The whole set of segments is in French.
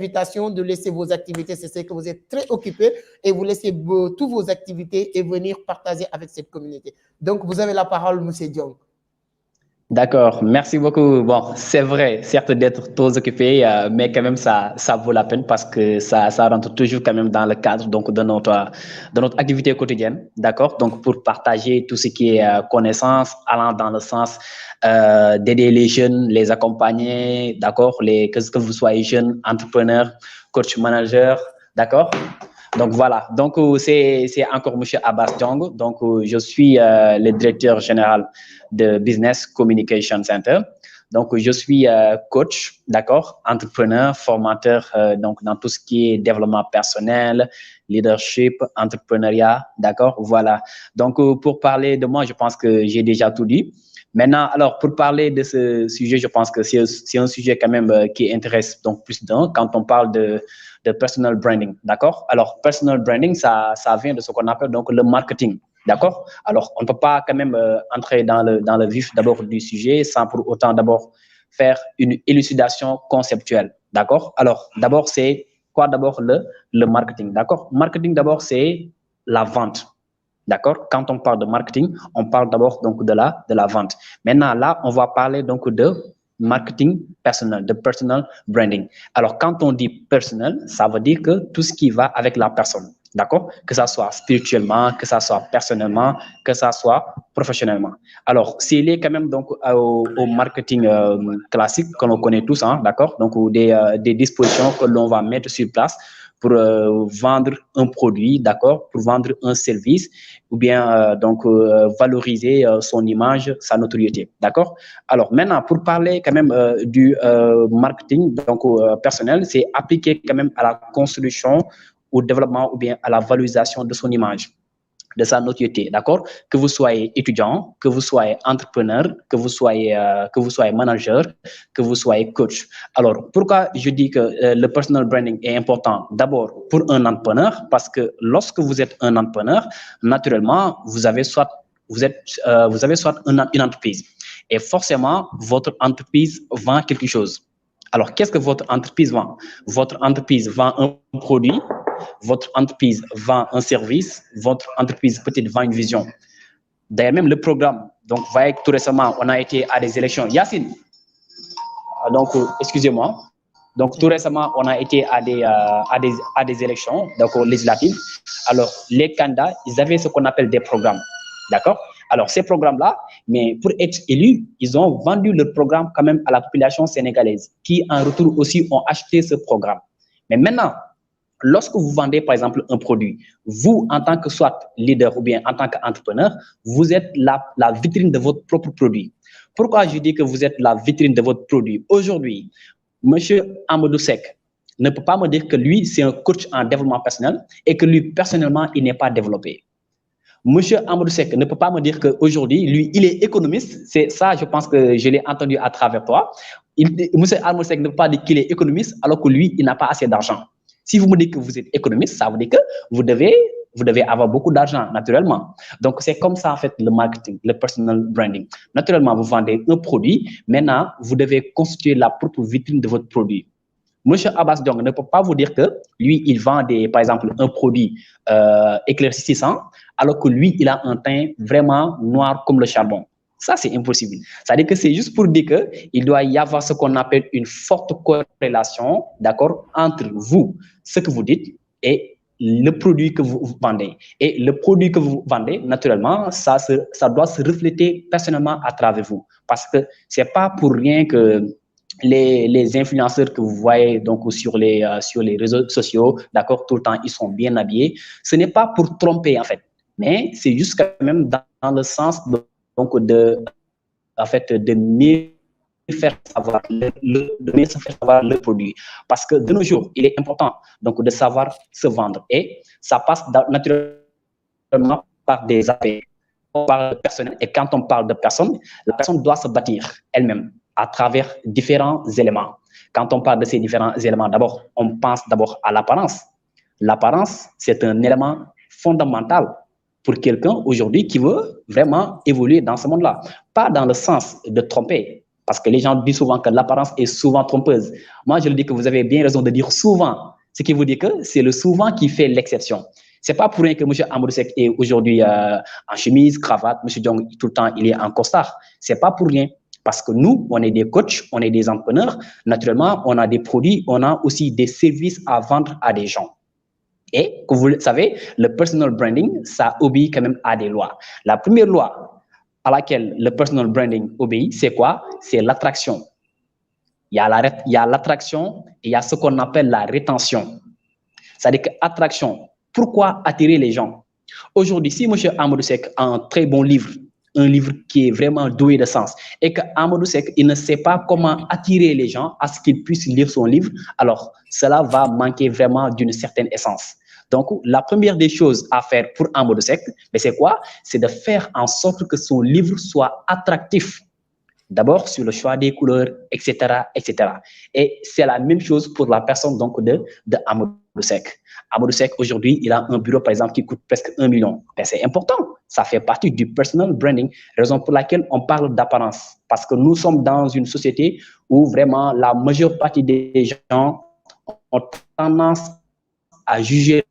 invitation de laisser vos activités, c'est que vous êtes très occupé et vous laissez toutes vos activités et venir partager avec cette communauté. Donc, vous avez la parole, M. Diong. D'accord, merci beaucoup. Bon, c'est vrai, certes d'être trop occupé, mais quand même ça vaut la peine parce que ça rentre toujours quand même dans le cadre donc de notre activité quotidienne, d'accord. Donc pour partager tout ce qui est connaissance, allant dans le sens d'aider les jeunes, les accompagner, d'accord, que vous soyez jeune, entrepreneur, coach, manager, d'accord. Donc voilà, donc c'est encore M. Abbas Diong, donc je suis le directeur général de Business Communication Center. Donc je suis coach, d'accord, entrepreneur, formateur donc dans tout ce qui est développement personnel, leadership, entrepreneuriat, d'accord, voilà. Donc pour parler de moi, je pense que j'ai déjà tout dit. Maintenant, alors pour parler de ce sujet, je pense que c'est un sujet quand même qui intéresse donc plus d'un quand on parle de personal branding, d'accord. Alors personal branding, ça vient de ce qu'on appelle donc le marketing, d'accord. Alors on ne peut pas quand même entrer dans le vif d'abord du sujet sans pour autant d'abord faire une élucidation conceptuelle, d'accord. Alors d'abord c'est quoi d'abord le marketing, d'accord. Marketing d'abord c'est la vente. D'accord. Quand on parle de marketing, on parle d'abord donc de la vente. Maintenant, là, on va parler donc de marketing personnel, de personal branding. Alors, quand on dit personnel, ça veut dire que tout ce qui va avec la personne. D'accord. Que ça soit spirituellement, que ça soit personnellement, que ça soit professionnellement. Alors, s'il est quand même donc au marketing classique que l'on connaît tous, hein, d'accord. Donc, des dispositions que l'on va mettre sur place pour vendre un produit, d'accord, pour vendre un service, ou bien valoriser son image, sa notoriété, d'accord. Alors maintenant, pour parler quand même du marketing donc personnel, c'est appliqué quand même à la construction, au développement ou bien à la valorisation de son image, de sa notoriété, d'accord. Que vous soyez étudiant, que vous soyez entrepreneur, que vous soyez manager, que vous soyez coach. Alors, pourquoi je dis que le personal branding est important? D'abord, pour un entrepreneur, parce que lorsque vous êtes un entrepreneur, naturellement, vous avez soit une entreprise et forcément, votre entreprise vend quelque chose. Alors, qu'est-ce que votre entreprise vend? Votre entreprise vend un produit, votre entreprise vend un service, votre entreprise peut-être vend une vision. D'ailleurs, même le programme, donc, voyez que tout récemment, on a été à des élections. Yacine, donc, excusez-moi. Donc, tout récemment, on a été à des élections, donc législatives. Alors, les candidats, ils avaient ce qu'on appelle des programmes, d'accord? Alors, ces programmes-là, mais pour être élus, ils ont vendu le programme quand même à la population sénégalaise, qui en retour aussi ont acheté ce programme. Mais maintenant, lorsque vous vendez, par exemple, un produit, vous, en tant que soit leader ou bien en tant qu'entrepreneur, vous êtes la vitrine de votre propre produit. Pourquoi je dis que vous êtes la vitrine de votre produit? Aujourd'hui, M. Amadou Seck ne peut pas me dire que lui, c'est un coach en développement personnel et que lui, personnellement, il n'est pas développé. Monsieur Amadou Seck ne peut pas me dire qu'aujourd'hui, lui, il est économiste. C'est ça, je pense que je l'ai entendu à travers toi. Monsieur Amadou Seck ne peut pas dire qu'il est économiste alors que lui, il n'a pas assez d'argent. Si vous me dites que vous êtes économiste, ça veut dire que vous devez avoir beaucoup d'argent, naturellement. Donc, c'est comme ça, en fait, le marketing, le personal branding. Naturellement, vous vendez un produit. Maintenant, vous devez constituer la propre vitrine de votre produit. Monsieur Abbas Diong ne peut pas vous dire que lui, il vend par exemple, un produit éclaircissant, alors que lui, il a un teint vraiment noir comme le charbon. Ça, c'est impossible. C'est-à-dire que c'est juste pour dire qu'il doit y avoir ce qu'on appelle une forte corrélation, d'accord, entre vous, ce que vous dites, et le produit que vous vendez. Et le produit que vous vendez, naturellement, ça doit se refléter personnellement à travers vous. Parce que c'est pas pour rien que les influenceurs que vous voyez donc sur les réseaux sociaux, d'accord, tout le temps, ils sont bien habillés. Ce n'est pas pour tromper, en fait, mais c'est juste quand même dans le sens de mieux faire savoir le produit. Parce que de nos jours, il est important donc de savoir se vendre. Et ça passe naturellement par des appels, par le personnel. Et quand on parle de personne, la personne doit se bâtir elle-même à travers différents éléments. Quand on parle de ces différents éléments, d'abord, on pense d'abord à l'apparence. L'apparence, c'est un élément fondamental pour quelqu'un aujourd'hui qui veut vraiment évoluer dans ce monde-là. Pas dans le sens de tromper, Parce que les gens disent souvent que l'apparence est souvent trompeuse. Moi, je le dis que vous avez bien raison de dire souvent, ce qui vous dit que c'est le souvent qui fait l'exception. C'est pas pour rien que M. Amadou Seck est aujourd'hui en chemise, cravate, M. Diong, tout le temps, il est en costard. C'est pas pour rien. Parce que nous, on est des coachs, on est des entrepreneurs. Naturellement, on a des produits, on a aussi des services à vendre à des gens. Et, comme vous le savez, le personal branding, ça obéit quand même à des lois. La première loi à laquelle le personal branding obéit, c'est quoi? C'est l'attraction. Il y a l'attraction et il y a ce qu'on appelle la rétention. C'est-à-dire que attraction, pourquoi attirer les gens? Aujourd'hui, si M. Amadou Seck a un très bon livre, un livre qui est vraiment doué de sens, et que Amadou Seck, il ne sait pas comment attirer les gens à ce qu'ils puissent lire son livre, alors cela va manquer vraiment d'une certaine essence. Donc, la première des choses à faire pour Amadou Seck, c'est quoi? C'est de faire en sorte que son livre soit attractif. D'abord sur le choix des couleurs, etc., etc. Et c'est la même chose pour la personne donc de Amadou Seck. Amadou Seck, aujourd'hui, il a un bureau, par exemple, qui coûte presque 1 million. C'est important. Ça fait partie du personal branding, raison pour laquelle on parle d'apparence. Parce que nous sommes dans une société où vraiment la majeure partie des gens ont tendance à juger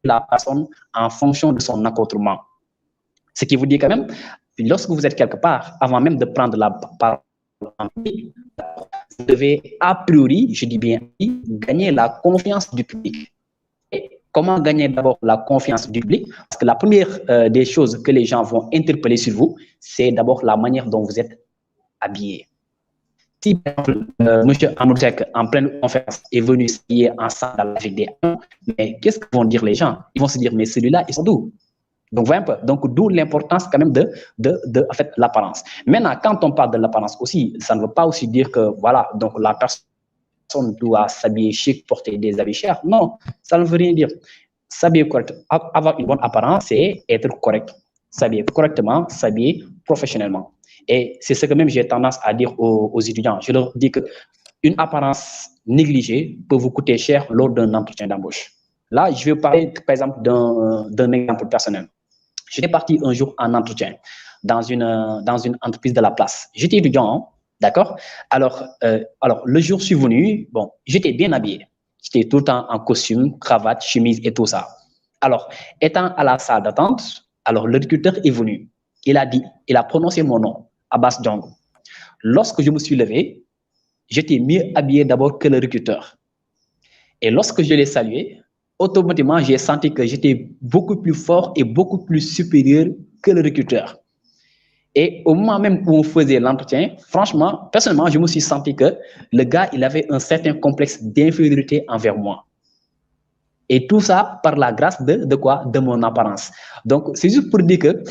la personne en fonction de son accoutrement. Ce qui vous dit quand même, lorsque vous êtes quelque part, avant même de prendre la parole, vous devez a priori, je dis bien, gagner la confiance du public. Et comment gagner d'abord la confiance du public? Parce que la première des choses que les gens vont interpeller sur vous, c'est d'abord la manière dont vous êtes habillé. Si, par exemple, M. Amadou Seck, en pleine conférence, est venu s'habiller en sandales avec des hanches, mais qu'est-ce que vont dire les gens? Ils vont se dire, mais celui-là, ils sont d'où? Donc, voyez un peu. Donc, d'où l'importance quand même de en fait, l'apparence. Maintenant, quand on parle de l'apparence aussi, ça ne veut pas aussi dire que, voilà, donc la personne doit s'habiller chic, porter des habits chers. Non, ça ne veut rien dire. S'habiller correct, avoir une bonne apparence, c'est être correct. S'habiller correctement, s'habiller professionnellement. Et c'est ce que même j'ai tendance à dire aux étudiants. Je leur dis qu'une apparence négligée peut vous coûter cher lors d'un entretien d'embauche. Là, je vais vous parler, par exemple, d'un exemple personnel. J'étais parti un jour en entretien dans une entreprise de la place. J'étais étudiant, hein, d'accord? Alors, le jour suis venu, bon, j'étais bien habillé. J'étais tout le temps en costume, cravate, chemise et tout ça. Alors, étant à la salle d'attente, alors le recruteur est venu. Il a prononcé mon nom, Abbas Diong. Lorsque je me suis levé, j'étais mieux habillé d'abord que le recruteur. Et lorsque je l'ai salué, automatiquement, j'ai senti que j'étais beaucoup plus fort et beaucoup plus supérieur que le recruteur. Et au moment même où on faisait l'entretien, franchement, personnellement, je me suis senti que le gars, il avait un certain complexe d'infériorité envers moi. Et tout ça par la grâce de quoi? De mon apparence. Donc, c'est juste pour dire que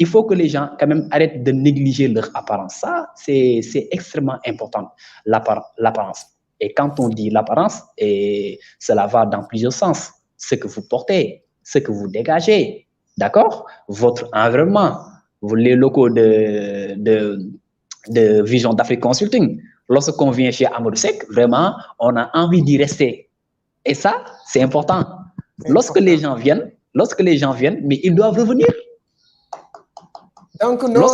il faut que les gens, quand même, arrêtent de négliger leur apparence. Ça, c'est extrêmement important, l'apparence. Et quand on dit l'apparence, cela va dans plusieurs sens. Ce que vous portez, ce que vous dégagez, d'accord? Votre environnement, les locaux de Vision d'Afrique Consulting. Lorsqu'on vient chez Amadou Seck, vraiment, on a envie d'y rester. Et ça, c'est important. Lorsque les gens viennent, mais ils doivent revenir. Donc, non,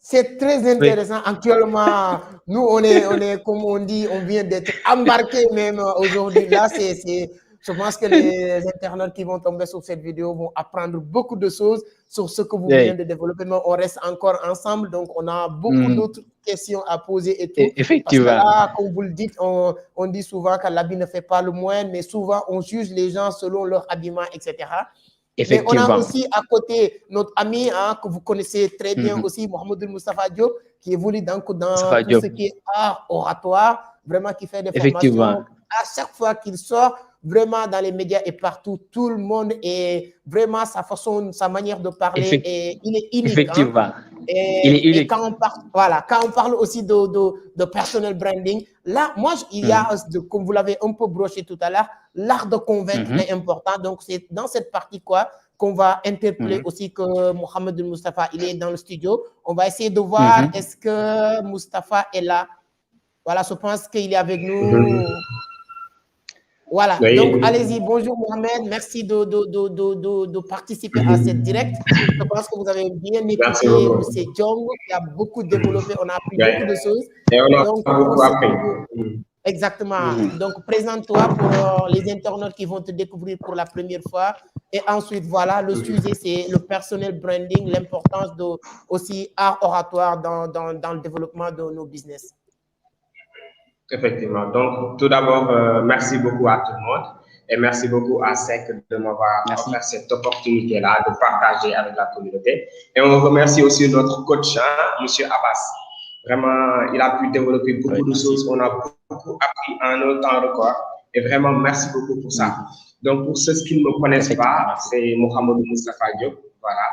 c'est très intéressant. Oui. Actuellement, nous, on est, comme on dit, on vient d'être embarqués même aujourd'hui. Là, je pense que les internautes qui vont tomber sur cette vidéo vont apprendre beaucoup de choses sur ce que vous venez de développer. Mais on reste encore ensemble, donc on a beaucoup d'autres questions à poser et tout. Effectivement. Parce que là, comme vous le dites, on dit souvent que l'habit ne fait pas le moine, mais souvent on juge les gens selon leur habillement, etc. Mais on a aussi à côté notre ami que vous connaissez très bien aussi, Mohamed Moustapha Diop, qui évolue dans tout ce qui est art oratoire, vraiment qui fait des formations. À chaque fois qu'il sort, vraiment dans les médias et partout, tout le monde est vraiment sa façon, sa manière de parler, il est unique. Effectivement. Hein? Et quand on parle, voilà, quand on parle aussi de personal branding, là, moi, il y a, comme vous l'avez un peu broché tout à l'heure, l'art de convaincre est important. Donc, c'est dans cette partie qu'on va interpeller aussi que Mohamed Moustapha, il est dans le studio. On va essayer de voir est-ce que Moustapha est là. Voilà, je pense qu'il est avec nous. Voilà, oui. Donc allez-y, bonjour Mohamed, merci de participer à cette direct. Je pense que vous avez bien écouté M. Diong qui a beaucoup développé, on a appris beaucoup de choses. Et on a donc, beaucoup appris. Exactement. Donc, présente-toi pour les internautes qui vont te découvrir pour la première fois. Et ensuite, voilà, le sujet, c'est le personnel branding, l'importance de aussi art oratoire dans le développement de nos business. Effectivement. Donc, tout d'abord, merci beaucoup à tout le monde et merci beaucoup à SEC de m'avoir offert cette opportunité-là de partager avec la communauté. Et on remercie aussi notre coach, M. Abbas. Vraiment, il a pu développer beaucoup de choses. On a beaucoup appris en un temps record. Et vraiment, merci beaucoup pour ça. Donc, pour ceux qui ne me connaissent pas, c'est Mohamed Moustapha Diop. Voilà.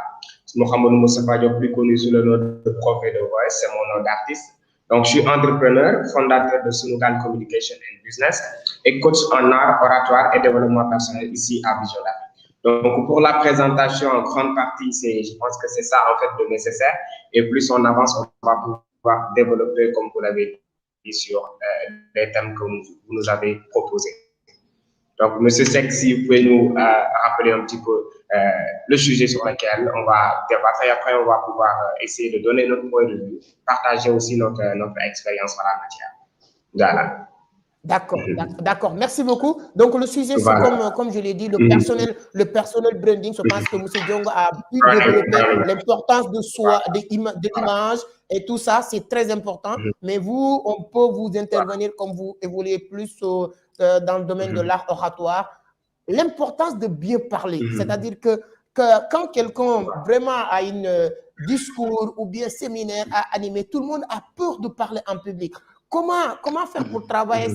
Mohamed Moustapha Diop, plus connu sous le nom de Prof de Voice, c'est mon nom d'artiste. Donc, je suis entrepreneur, fondateur de Sunugan Communication and Business et coach en art, oratoire et développement personnel ici à Vision d'Afrique. Donc, pour la présentation, en grande partie, je pense que c'est ça en fait le nécessaire. Et plus on avance, on va pouvoir développer, comme vous l'avez dit, sur les thèmes que vous nous avez proposés. Donc, M. Seck, si vous pouvez nous rappeler un petit peu le sujet sur lequel on va débattre et après on va pouvoir essayer de donner notre point de vue, partager aussi notre expérience en la matière. Voilà. D'accord. Merci beaucoup. Donc, le sujet, c'est comme je l'ai dit, le personnel branding. Je pense que M. Diong a pu développer l'importance de l'image et tout ça, c'est très important. Mais vous, on peut vous intervenir comme vous évoluez plus dans le domaine de l'art oratoire. L'importance de bien parler, c'est-à-dire que quand quelqu'un vraiment a un discours ou bien séminaire à animer, tout le monde a peur de parler en public. Comment faire pour travailler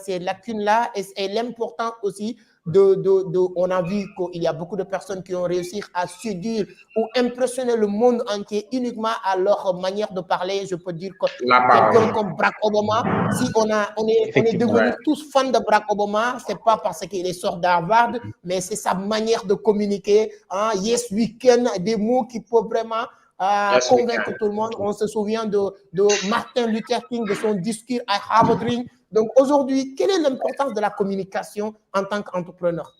ces lacunes-là et l'important aussi on a vu qu'il y a beaucoup de personnes qui ont réussi à séduire ou impressionner le monde entier uniquement à leur manière de parler. Je peux dire que quelqu'un comme Barack Obama, si on est devenus tous fans de Barack Obama, c'est pas parce qu'il est sort d'Harvard, mais c'est sa manière de communiquer. Hein, yes, we can, des mots qui peuvent vraiment convaincre tout le monde. On se souvient de Martin Luther King, de son discours I Have a Dream. Donc aujourd'hui, quelle est l'importance de la communication en tant qu'entrepreneur?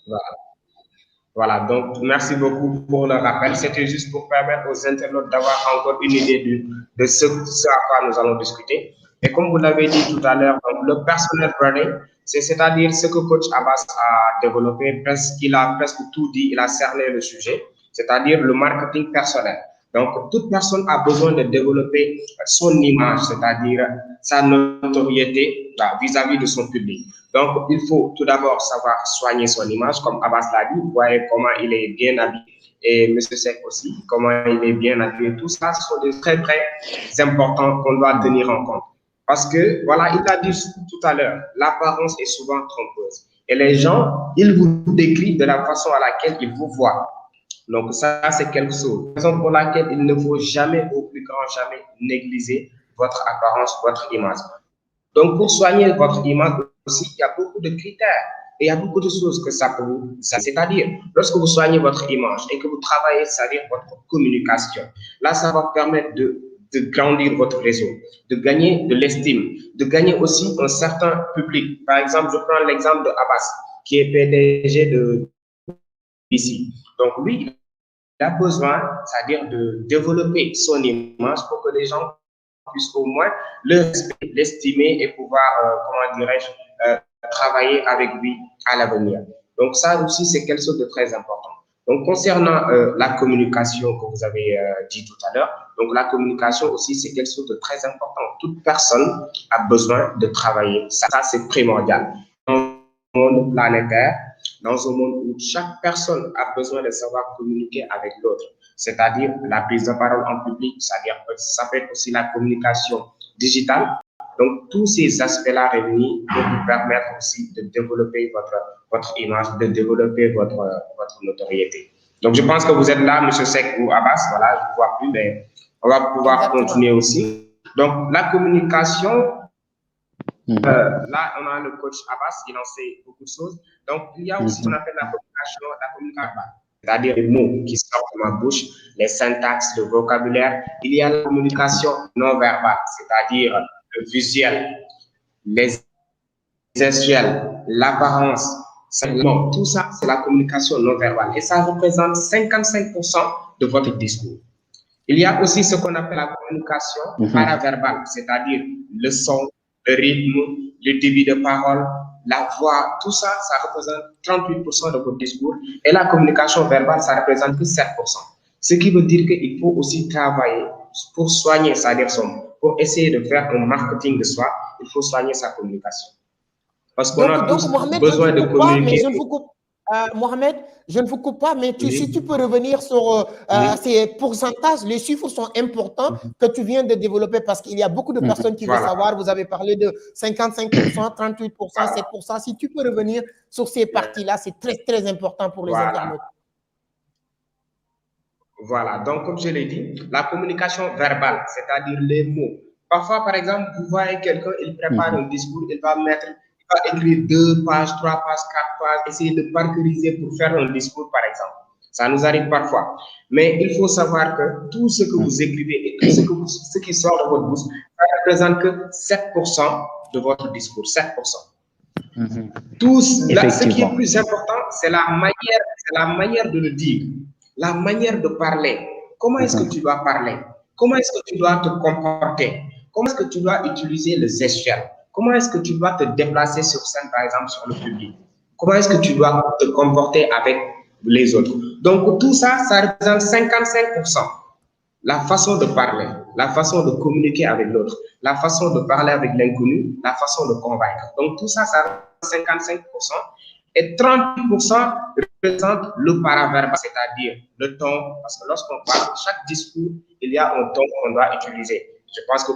Voilà, donc merci beaucoup pour le rappel. C'était juste pour permettre aux internautes d'avoir encore une idée de ce à quoi nous allons discuter. Et comme vous l'avez dit tout à l'heure, le personal branding, c'est-à-dire ce que Coach Abbas a développé, il a presque tout dit, il a cerné le sujet, c'est-à-dire le marketing personnel. Donc, toute personne a besoin de développer son image, c'est-à-dire sa notoriété vis-à-vis de son public. Donc, il faut tout d'abord savoir soigner son image, comme Abbas l'a dit, vous voyez comment il est bien habillé, et M. Seck aussi, comment il est bien habillé. Tout ça, ce sont des très, très importants qu'on doit tenir en compte. Parce que, voilà, il a dit tout à l'heure, l'apparence est souvent trompeuse. Et les gens, ils vous décrivent de la façon à laquelle ils vous voient. Donc, ça, c'est quelque chose. Raison pour laquelle il ne faut jamais, au plus grand jamais, négliger votre apparence, votre image. Donc, pour soigner votre image aussi, il y a beaucoup de critères et il y a beaucoup de choses que ça peut vous. C'est-à-dire, lorsque vous soignez votre image et que vous travaillez, c'est-à-dire votre communication, là, ça va permettre de grandir votre réseau, de gagner de l'estime, de gagner aussi un certain public. Par exemple, je prends l'exemple de Abbas, qui est PDG de ici. Donc, lui, il a besoin, c'est-à-dire de développer son image pour que les gens puissent au moins le respecter, l'estimer et pouvoir, comment dirais-je, travailler avec lui à l'avenir. Donc, ça aussi, c'est quelque chose de très important. Donc, concernant la communication que vous avez dit tout à l'heure, donc la communication aussi, c'est quelque chose de très important. Toute personne a besoin de travailler. Ça c'est primordial. Dans un monde planétaire, dans un monde où chaque personne a besoin de savoir communiquer avec l'autre, c'est-à-dire la prise de parole en public, c'est-à-dire ça peut être aussi la communication digitale. Donc, tous ces aspects-là réunis vont vous permettre aussi de développer votre image, de développer votre notoriété. Donc, je pense que vous êtes là, M. Seck ou Abbas, voilà, je ne vois plus, mais on va pouvoir continuer aussi. Donc, la communication, là, on a le coach Abbas, il en sait beaucoup de choses. Donc, il y a aussi ce qu'on appelle la communication, c'est-à-dire les mots qui sortent de ma bouche, les syntaxes, le vocabulaire. Il y a la communication non verbale, c'est-à-dire le visuel, les gestuels, l'apparence, Non, tout ça, c'est la communication non verbale et ça représente 55% de votre discours. Il y a aussi ce qu'on appelle la communication paraverbale, c'est-à-dire le son, le rythme, le débit de parole, la voix, tout ça, ça représente 38% de votre discours. Et la communication verbale, ça représente que 7%. Ce qui veut dire qu'il faut aussi travailler pour soigner, c'est-à-dire pour essayer de faire un marketing de soi, il faut soigner sa communication. Parce qu'on a tous besoin de communiquer. Mohamed, je ne vous coupe pas, mais si tu peux revenir sur ces pourcentages, les chiffres sont importants que tu viens de développer parce qu'il y a beaucoup de personnes qui veulent savoir. Vous avez parlé de 55%, 38%, 7%. Si tu peux revenir sur ces parties-là, c'est très, très important pour les internautes. Voilà, donc comme je l'ai dit, la communication verbale, c'est-à-dire les mots. Parfois, par exemple, vous voyez quelqu'un, il prépare un discours, il va écrire 2 pages, 3 pages, 4 pages, essayer de parcuriser pour faire un discours, par exemple. Ça nous arrive parfois. Mais il faut savoir que tout ce que vous écrivez et tout ce qui sort de votre bouche, ça ne représente que 7% de votre discours, 7%. Ce qui est plus important, c'est la manière de le dire, la manière de parler. Comment est-ce que tu dois parler? Comment est-ce que tu dois te comporter? Comment est-ce que tu dois utiliser les gestuels? Comment est-ce que tu dois te déplacer sur scène, par exemple, sur le public? Comment est-ce que tu dois te comporter avec les autres? Donc, tout ça, ça représente 55%. La façon de parler, la façon de communiquer avec l'autre, la façon de parler avec l'inconnu, la façon de convaincre. Donc, tout ça, ça représente 55%. Et 30% représente le paraverbal, c'est-à-dire le ton. Parce que lorsqu'on parle, chaque discours, il y a un ton qu'on doit utiliser. Je pense que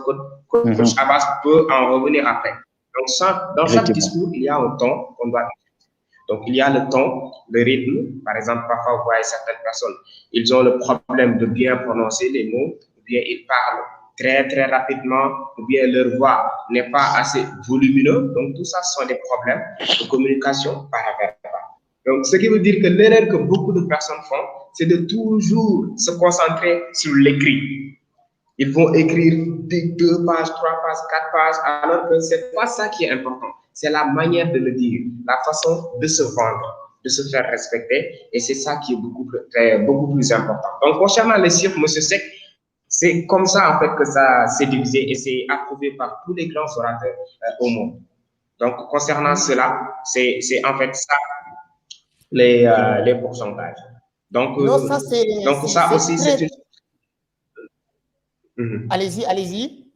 Coach Abbas peut en revenir après. Donc, dans chaque discours, il y a un ton qu'on doit utiliser. Donc, il y a le ton, le rythme. Par exemple, parfois, vous voyez certaines personnes, ils ont le problème de bien prononcer les mots, ou bien ils parlent très, très rapidement, ou bien leur voix n'est pas assez volumineuse. Donc, tout ça, ce sont des problèmes de communication paraverbale. Donc, ce qui veut dire que l'erreur que beaucoup de personnes font, c'est de toujours se concentrer sur l'écrit. Ils vont écrire 2 pages, 3 pages, 4 pages, alors que ce n'est pas ça qui est important. C'est la manière de le dire, la façon de se vendre, de se faire respecter. Et c'est ça qui est beaucoup plus important. Donc, concernant les chiffres, M. Seck, c'est comme ça, en fait, que ça s'est divisé et c'est approuvé par tous les grands orateurs au monde. Donc, concernant cela, c'est en fait ça, les pourcentages. Donc, ça aussi, c'est une... Allez-y, allez-y.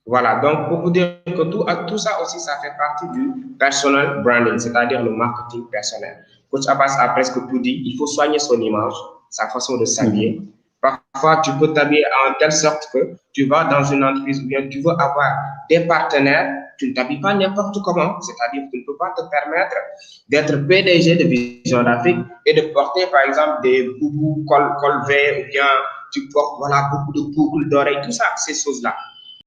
Voilà, donc pour vous dire que tout ça aussi, ça fait partie du personal branding, c'est-à-dire le marketing personnel. Coach Abbas a presque tout dit, il faut soigner son image, sa façon de s'habiller. Parfois, tu peux t'habiller en telle sorte que tu vas dans une entreprise ou bien tu veux avoir des partenaires, tu ne t'habilles pas n'importe comment, c'est-à-dire que tu ne peux pas te permettre d'être PDG de Vision d'Afrique et de porter par exemple des boubous col V ou bien tu portes beaucoup de boucles d'oreilles, tout ça, ces choses-là.